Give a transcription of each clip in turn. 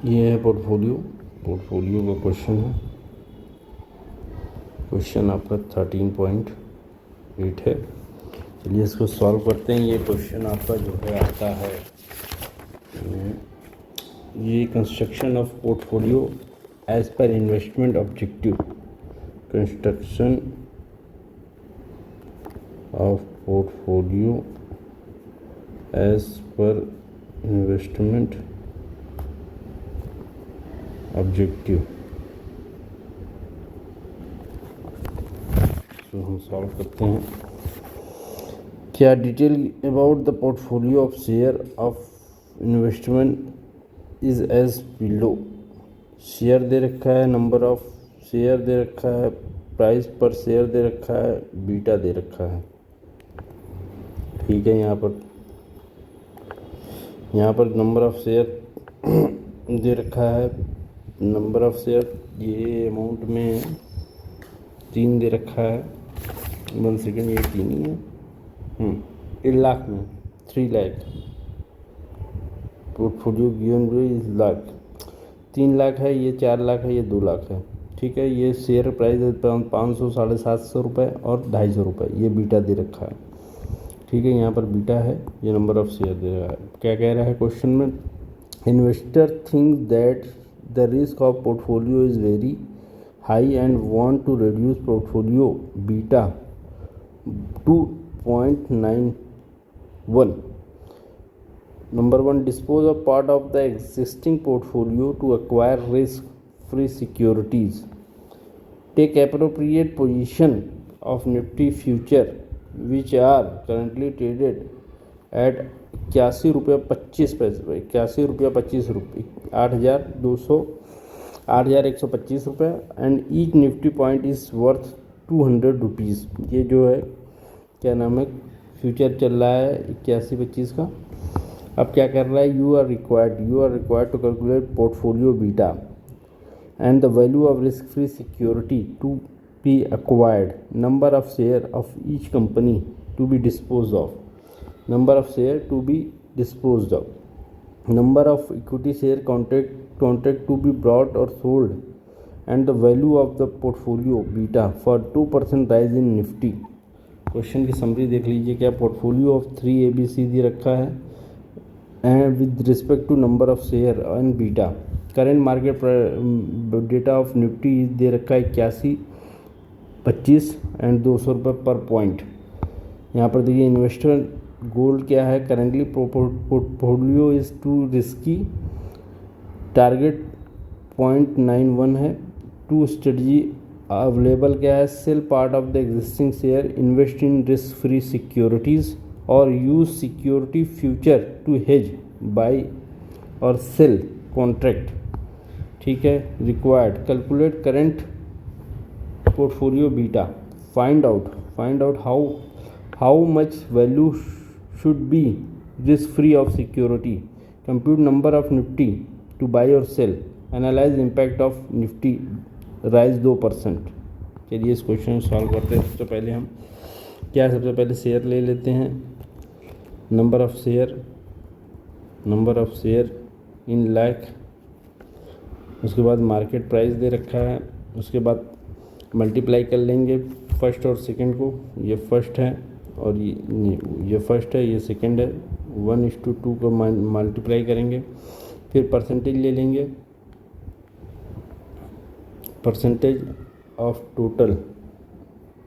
ये है पोर्टफोलियो का क्वेश्चन है। क्वेश्चन आपका 13.8 है। चलिए इसको सॉल्व करते हैं। ये क्वेश्चन आपका जो है आता है, ये construction of portfolio as per investment objective. Construction of portfolio as per investment objective. तो हम सॉल्व करते हैं। क्या detail about the portfolio of share of investment is as below. Share दे रखा है, नंबर ऑफ शेयर दे रखा है, प्राइस पर शेयर दे रखा है, बीटा दे रखा है। ठीक है, यहाँ पर नंबर ऑफ शेयर दे रखा है। नंबर ऑफ शेयर ये अमाउंट में 3 दे रखा है। 1 सेकेंड, ये 3 ही है। 1 लाख में 3 लाख पोर्टफोलियो गिवन इस लाख। 3 लाख है, ये 4 लाख है, ये 2 लाख है। ठीक है, ये शेयर प्राइस है 500, 750 रुपये और 250 रुपये। ये बीटा दे रखा है। ठीक है, यहाँ पर बीटा है, ये नंबर ऑफ शेयर दे रहा है। क्या कह रहा है क्वेश्चन में, investor think that the risk of portfolio is very high and want to reduce portfolio beta to 0.91। Number 1, dispose of part of the existing portfolio to acquire risk-free securities. Take appropriate position of Nifty future which are currently traded at 81 रुपये 25 पैसे पर, 81 रुपया 25 रुपये, 8,125 रुपये। And each Nifty point is worth 200 rupees. ये जो है क्या नाम है, फ्यूचर चल रहा है 81.25 का। अब क्या कर रहा है, you are required to calculate portfolio beta and the value of risk free security to be acquired, number of share of each company to be dispose of, number of share to be dispose of, number of equity share contract to be bought और sold and the value of the portfolio beta for 2% rise in Nifty. Question की summary देख लीजिए। क्या portfolio of 3 ABC दे रखा है and with respect to number of share and beta. Current market data of Nifty दे रखा है 81.25 एंड 200 रुपये पर पॉइंट। यहाँ पर देखिए इन्वेस्टर गोल क्या है, currently portfolio is too risky, target 0.91 है। टू स्ट्रेटजी अवेलेबल क्या है, sell part of the existing share, invest in risk free securities और use security future to hedge, buy और सेल कॉन्ट्रैक्ट। ठीक है, required calculate current portfolio beta, find out how much value should be risk free of security, compute number of Nifty to buy और sell, analyze impact of Nifty rise 2%। चलिए इस question solve करते हैं। सबसे पहले share ले लेते हैं। Number of share in lakh, उसके बाद मार्केट प्राइस दे रखा है, उसके बाद मल्टीप्लाई कर लेंगे फर्स्ट और सेकंड को। ये फर्स्ट है और ये फर्स्ट है, ये सेकंड है। 1:2 को मल्टीप्लाई करेंगे, फिर परसेंटेज ले लेंगे, परसेंटेज ऑफ टोटल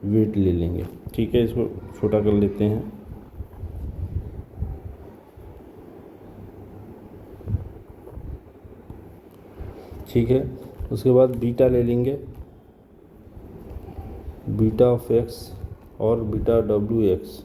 वेट ले लेंगे। ठीक है, इसको छोटा कर लेते हैं। ठीक है, उसके बाद बीटा ले लेंगे, बीटा ऑफ एक्स और बीटा WX।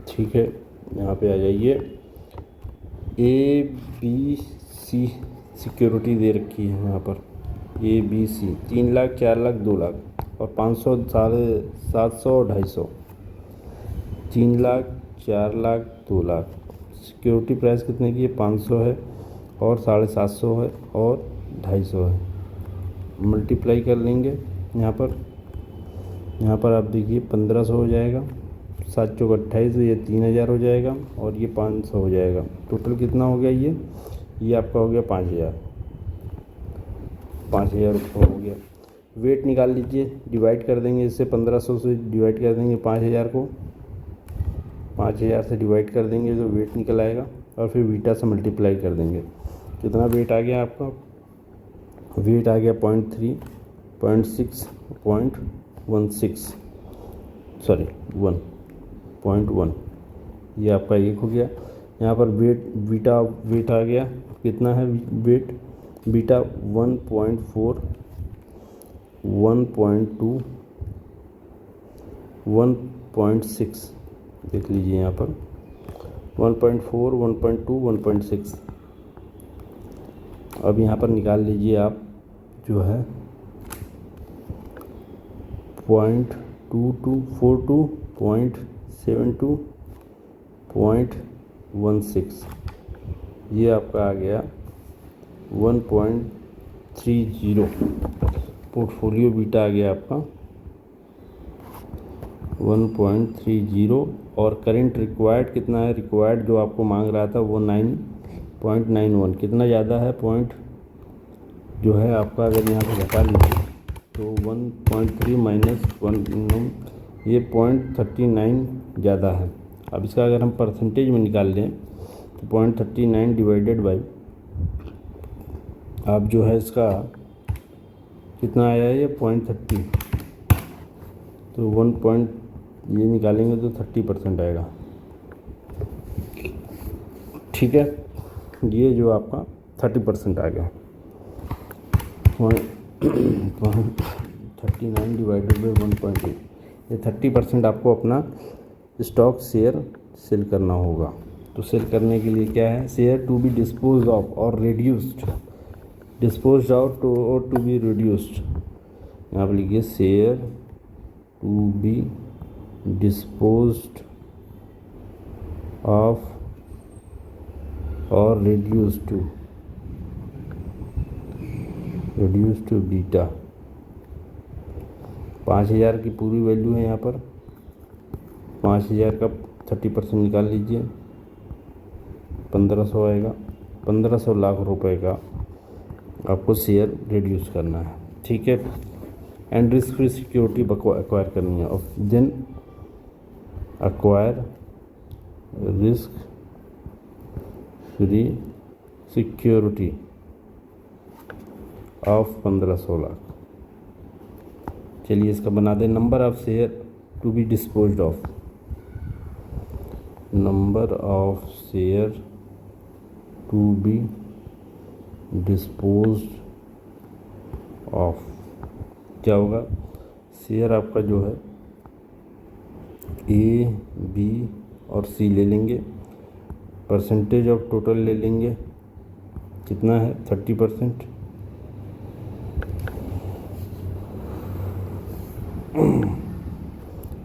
ठीक है, यहाँ पे आ जाइए। ABC सिक्योरिटी दे रखी है यहाँ पर, ABC 3 लाख, 4 लाख, 2 लाख और 500, 750 और 250। 3 लाख, 4 लाख, 2 लाख। सिक्योरिटी प्राइस कितने की है, 500 है और 750 है और 250 है। मल्टीप्लाई कर लेंगे यहाँ पर आप देखिए 1500 हो जाएगा, 7 चौक 28, ये 3000 हो जाएगा और ये 500 हो जाएगा। टोटल कितना हो गया, ये आपका हो गया 5,000, 5,000 रुपये हो गया। वेट निकाल लीजिए, डिवाइड कर देंगे इससे, 1500 से डिवाइड कर देंगे 5,000 को, 5,000 से डिवाइड कर देंगे तो वेट निकल आएगा, और फिर बीटा से मल्टीप्लाई कर देंगे। कितना वेट आ गया आपका? वेट आ गया 0.3, 0.6, 0.16, सॉरी 1.1। ये आपका एक हो गया। यहाँ पर बीटा वेट आ गया, कितना है वेट? बीटा 1.4, 1.2, 1.6, देख लीजिए यहाँ पर 1.4, 1.2, 1.6। अब यहाँ पर निकाल लीजिए आप जो है 0.2242, 0.72, 0.16। ये आपका आ गया 1.30। पोर्टफोलियो बीटा आ गया आपका 1.30। और करंट रिक्वायर्ड कितना है? रिक्वायर्ड जो आपको मांग रहा था वो 9.91। कितना ज़्यादा है? पॉइंट जो है आपका, अगर यहाँ पे घटा लीजिए तो 1.3 माइनस 1, ये 0.39 ज़्यादा है। अब इसका अगर हम परसेंटेज में निकाल लें तो 0.39 डिवाइडेड बाई, आप जो है इसका कितना आया है? ये 0.30, तो 1 पॉइंट ये निकालेंगे तो 30% आएगा। ठीक है, ये जो आपका 30% आ गया, 39 डिवाइडेड बाई 1.8। ये 30% आपको अपना स्टॉक शेयर सेल करना होगा। तो सेल करने के लिए क्या है? Share to be dispose of और रिड्यूस्ड, डिस्पोज आउट और टू बी रिड्यूस्ड। यहाँ पर लिखिए share to be disposed of और रिड्यूस टू बीटा। 5,000 की पूरी वैल्यू है यहाँ पर, 5,000 का 30% निकाल लीजिए, 1500 आएगा। 1500 लाख रुपए का आपको शेयर रिड्यूस करना है। ठीक है, and risk free security acquire करनी है। और then acquire risk free security of 1500 lakh. चलिए इसका बना दें। Number of share to be disposed of, number of share to be disposed of. क्या होगा? शेयर आपका जो है ए, बी और सी ले लेंगे, परसेंटेज ऑफ टोटल ले लेंगे, कितना है? 30%।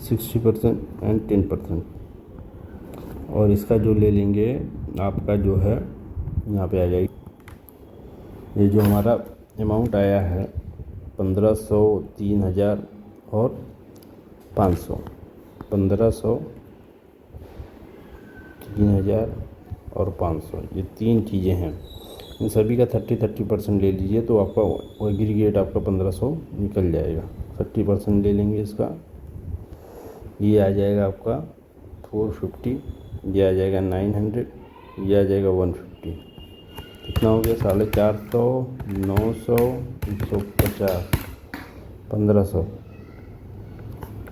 60% एंड 10%। और इसका जो ले लेंगे आपका जो है यहाँ पे आ जाएगी, ये जो हमारा अमाउंट आया है 1500, 3000 और 500। 1500, 3000 और 500, ये तीन चीज़ें हैं। इन सभी का 30% ले लीजिए तो आपका एग्रीगेट आपका 1500 निकल जाएगा। 30% ले लेंगे इसका, ये आ जाएगा आपका 450, ये आ जाएगा 900, ये आ जाएगा 150। कितना हो गया? 450, 900, 150, 1500।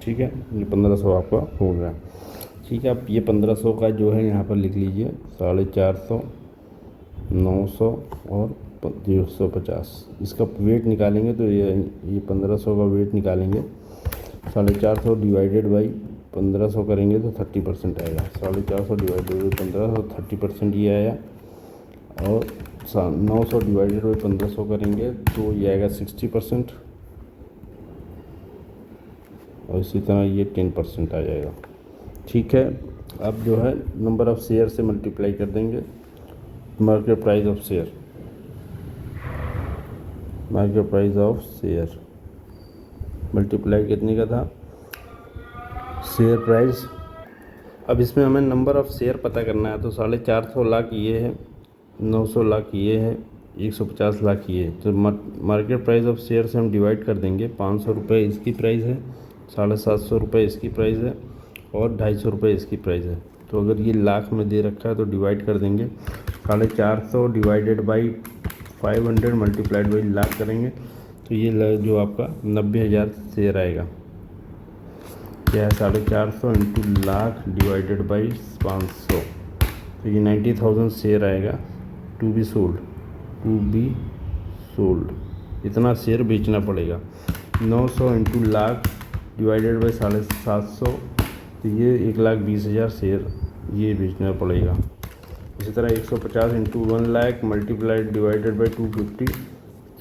ठीक है, ये 1500 आपका हो गया। ठीक है, अब ये 1500 का जो है यहाँ पर लिख लीजिए 450, 900 और 150। इसका वेट निकालेंगे तो ये 1500 का वेट निकालेंगे, 450 डिवाइडेड बाई 1500 करेंगे तो 30% आएगा। 450 डिवाइडेड बाई 1500, 30% ये आया। और 900 डिवाइडेड बाई 1500 करेंगे तो ये आएगा 60%। और इसी तरह ये 10% आ जाएगा। ठीक है, अब जो है नंबर ऑफ़ शेयर से मल्टीप्लाई कर देंगे market price of share, market price of share multiply कितने का था? Share price. अब इसमें हमें नंबर ऑफ़ शेयर पता करना है तो 450 लाख ये है, 900 लाख ये है, 150 लाख ये है। तो मार्केट प्राइस ऑफ शेयर से हम डिवाइड कर देंगे। 500 रुपये इसकी प्राइस है, 750 रुपये इसकी प्राइस है और 250 रुपये इसकी प्राइस है। तो अगर ये लाख में दे रखा है तो डिवाइड कर देंगे। 450 divided by 500 multiplied by lakh करेंगे तो ये जो आपका 90,000 शेयर आएगा। क्या है 450 इंटू लाख डिवाइडेड बाई 500, तो ये 90,000 शेयर आएगा। टू बी सोल्ड इतना शेयर बेचना पड़ेगा। 900 इंटू लाख डिवाइडेड बाई 750, तो ये 1,20,000 शेयर ये बेचना पड़ेगा। इसी तरह 150 into 1 lakh multiplied divided by 250,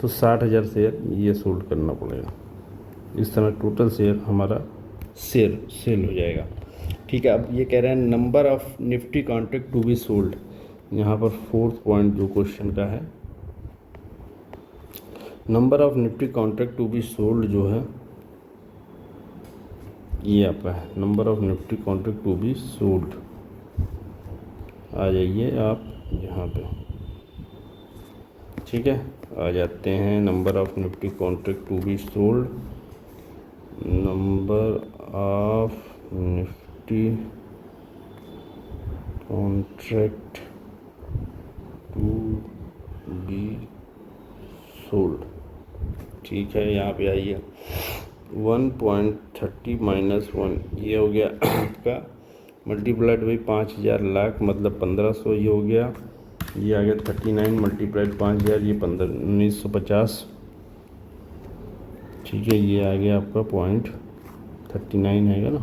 तो 60,000 शेयर ये सोल्ड करना पड़ेगा। इस तरह टोटल शेयर हमारा सेल हो जाएगा। ठीक है, अब ये कह रहे हैं number of Nifty contract to be sold. यहाँ पर 4th पॉइंट जो क्वेश्चन का है, number of Nifty contract to be sold जो है ये आपका है। Number of Nifty contract to be sold, आ जाइए आप यहाँ पे। ठीक है, आ जाते हैं। Number of Nifty contract to be sold, number of Nifty contract to be sold. ठीक है, यहाँ पे आइए। 1.30 माइनस 1 ये हो गया आपका, मल्टीप्लाइड बाई 5,000 लाख मतलब 1,500 ये हो गया। ये आ गया 39 मल्टीप्लाइड 5,000 ये 1950। ठीक है, ये आ गया आपका 0.39 है ना,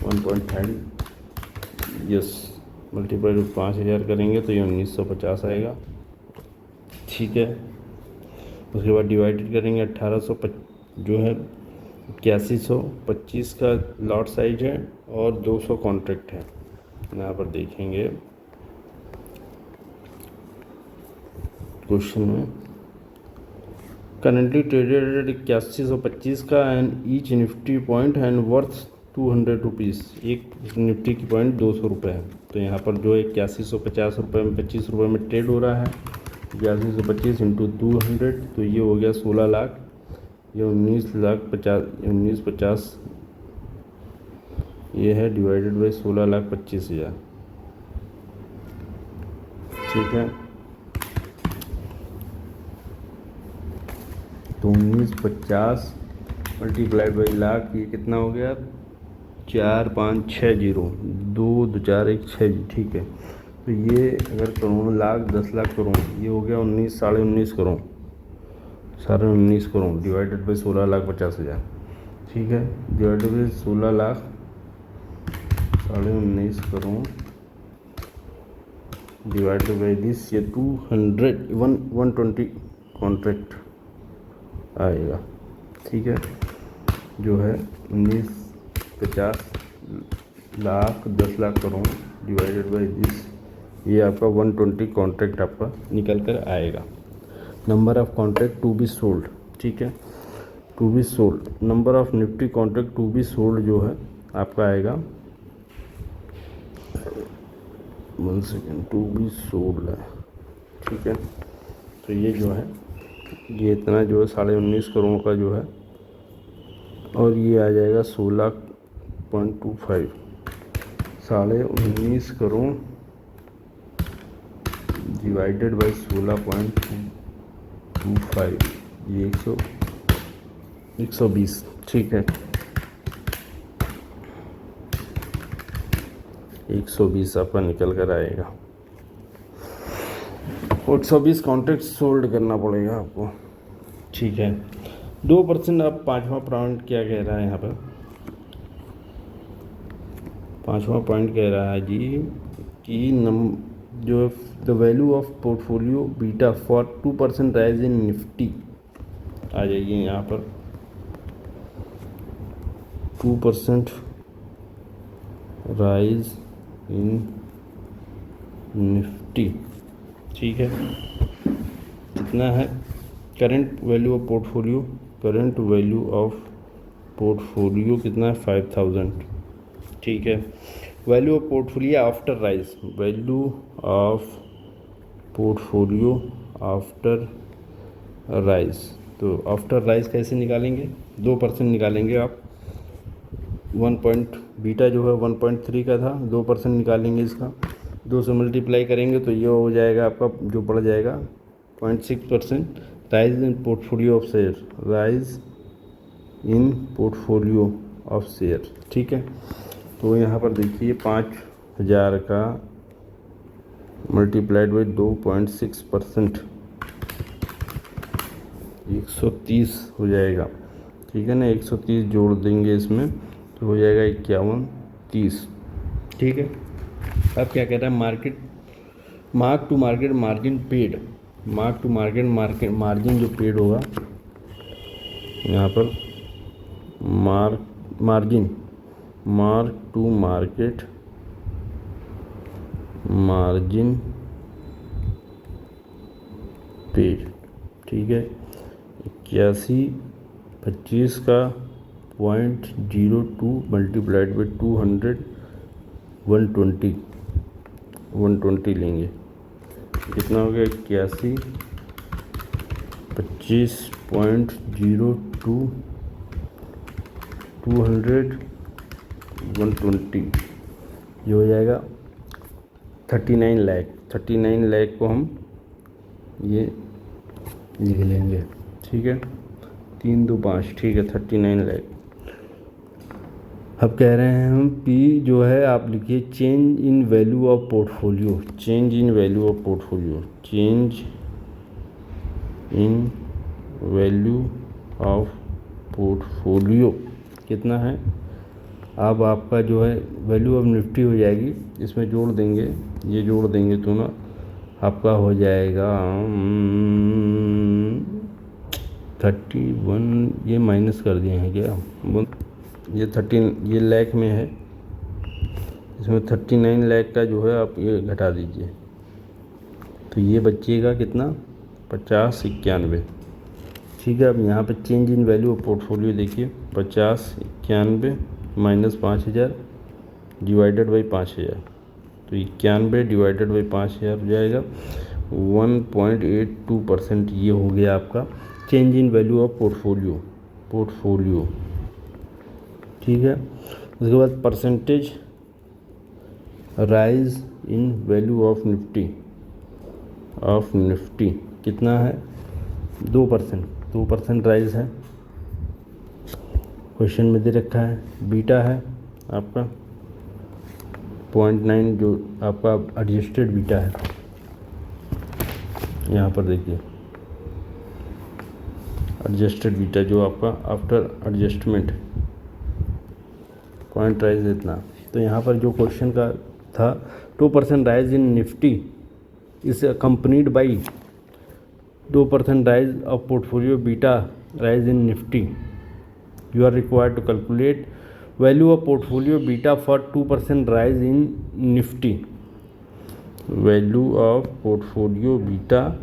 1.30 यस, मल्टीप्लाइड 5,000 करेंगे तो ये 1950 आएगा। ठीक है, उसके बाद डिवाइडेड करेंगे 1800 जो है 8125 का लॉट साइज है और 200 कॉन्ट्रैक्ट है। यहाँ पर देखेंगे क्वेश्चन में, करेंटली ट्रेडेड 8125 का and each Nifty point and worth 200 rupees. एक निफ्टी की पॉइंट 200 रुपये है। तो यहाँ पर जो है 8150 रुपये में 25 रुपये में ट्रेड हो रहा है। 8125 इंटू 200, तो ये हो गया 16 लाख, ये 19,50 ये है डिवाइडेड बाई 16,25,000। ठीक है, तो 1950 मल्टीप्लाइड बाई लाख ये कितना हो गया, 4560, 2 2 4 1 6। ठीक है, तो ये अगर करोड़ लाख 10 लाख करोड़ ये हो गया 19 करोड़ 19 करोड़ डिवाइडेड बाई 16,50,000। ठीक है, divided by 16 lakh 19 crore divided by this, ये 120 कॉन्ट्रैक्ट आएगा। ठीक है, जो है 1950 lakh 10 lakh crore divided by this, ये आपका 120 कॉन्ट्रैक्ट आपका निकल कर आएगा। Number of contract to be sold. ठीक है, to be sold, number of Nifty contract to be sold जो है आपका आएगा, 1 सेकेंड, टू बी सोल्ड है। ठीक है, तो ये जो है ये इतना जो है 19.5 करोड़ का जो है, और ये आ जाएगा 16.25, 19.5 करोड़ डिवाइडेड बाई 16.25, ये 120। ठीक है, 120 आपका निकल कर आएगा। 120 कॉन्ट्रैक्ट सोल्ड करना पड़ेगा आपको। ठीक है, 2%। अब 5वां पॉइंट क्या कह रहा है यहाँ पर, 5वां पॉइंट कह रहा है जी कि जो the value of portfolio beta for 2% rise in Nifty. आ जाइए यहाँ पर, 2% राइज इन निफ्टी। ठीक है, कितना है, current value of portfolio, current value of portfolio कितना है, 5,000। ठीक है, value of portfolio after rise, value of portfolio after rise. तो आफ्टर राइज कैसे निकालेंगे? 2% निकालेंगे आप। 1 पॉइंट बीटा जो है 1.3 का था, 2% निकालेंगे इसका, 2 से मल्टीप्लाई करेंगे तो ये हो जाएगा आपका, जो बढ़ जाएगा 0.6%। Rise in portfolio of share, rise in portfolio of share, ठीक है। तो यहाँ पर देखिए 5,000 का मल्टीप्लाइड बाई 2.6%, 130 हो जाएगा, ठीक है ना। 130 जोड़ देंगे इसमें तो हो जाएगा 5130, ठीक है। अब क्या कह रहा है? Mark to market margin paid, mark to market margin जो पेड होगा यहाँ पर, mark to market margin paid, ठीक है। 8125 का 0.02 मल्टीप्लाइड बाई 200, 120 लेंगे, कितना हो गया? 8125.02 200 120, ये हो जाएगा 39 लाख। 39 लाख को हम ये लिख लेंगे, ठीक है। 3 2 5, ठीक है, 39 लाख। अब कह रहे हैं हम पी जो है आप लिखिए change in value of portfolio, change in value of portfolio, change in value of portfolio कितना है? अब आपका जो है वैल्यू ऑफ निफ्टी हो जाएगी, इसमें जोड़ देंगे, ये जोड़ देंगे तो ना आपका हो जाएगा 31, ये माइनस कर दिए हैं क्या? ये 13, ये लाख में है, इसमें 39 लाख का जो है आप ये घटा दीजिए तो ये बचिएगा कितना? 5091, ठीक है। अब यहाँ पे change in value of portfolio देखिए, 5091 माइनस 5000 डिवाइडेड बाई 5000, तो 91 डिवाइडेड बाई 5000 हो जाएगा 1.82%। ये हो गया आपका change in value of portfolio, ठीक है। उसके बाद percentage rise in value of Nifty कितना है? 2% राइज है, क्वेश्चन में दे रखा है। बीटा है आपका 0.9, जो आपका एडजस्टेड बीटा है, यहाँ पर देखिए एडजस्टेड बीटा जो आपका आफ्टर एडजस्टमेंट पॉइंट राइज इतना। तो यहाँ पर जो क्वेश्चन का था 2% rise in Nifty is accompanied by 2% rise of portfolio beta rise in Nifty. You are required to calculate value of portfolio beta for 2% rise in Nifty. Value of portfolio beta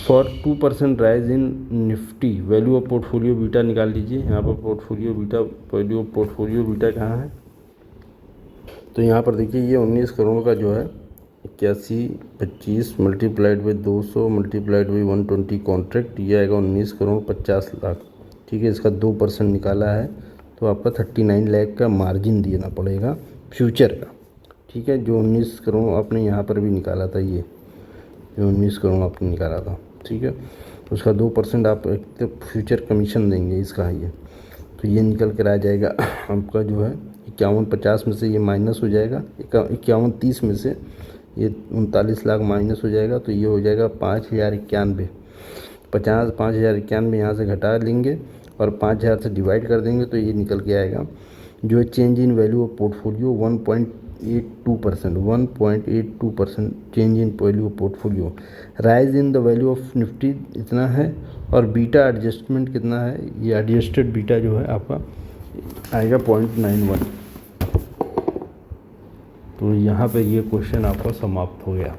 for 2% rise in Nifty. Value of portfolio beta निकाल लीजिए। यहाँ पर portfolio beta, value of portfolio beta कहाँ है? तो यहाँ पर देखिए ये 19 करोड़ का जो है 8125 multiplied by 200 multiplied by 120 contract, ये आएगा 19 करोड़ 50 लाख, ठीक है। इसका 2% निकाला है तो आपका 39 लाख का मार्जिन देना पड़ेगा फ्यूचर का, ठीक है। जो 19 करोड़ आपने यहाँ पर भी निकाला था, ये जो 19 करोड़ आपने निकाला था, ठीक है, उसका 2% आप एक तो फ्यूचर कमीशन देंगे इसका, ये तो ये निकल कर आ जाएगा आपका जो है 5150 में से ये माइनस हो जाएगा, 5130 में से ये 39 लाख माइनस हो जाएगा, तो ये हो जाएगा 5091। 5091 यहाँ से घटा लेंगे और 5000 से डिवाइड कर देंगे तो ये निकल के आएगा जो है change in value of portfolio 1.82% change in value of portfolio. Rise in the value of Nifty इतना है और बीटा एडजस्टमेंट कितना है? ये एडजस्टेड बीटा जो है आपका आएगा 0.91। तो यहाँ पे ये क्वेश्चन आपका समाप्त हो गया।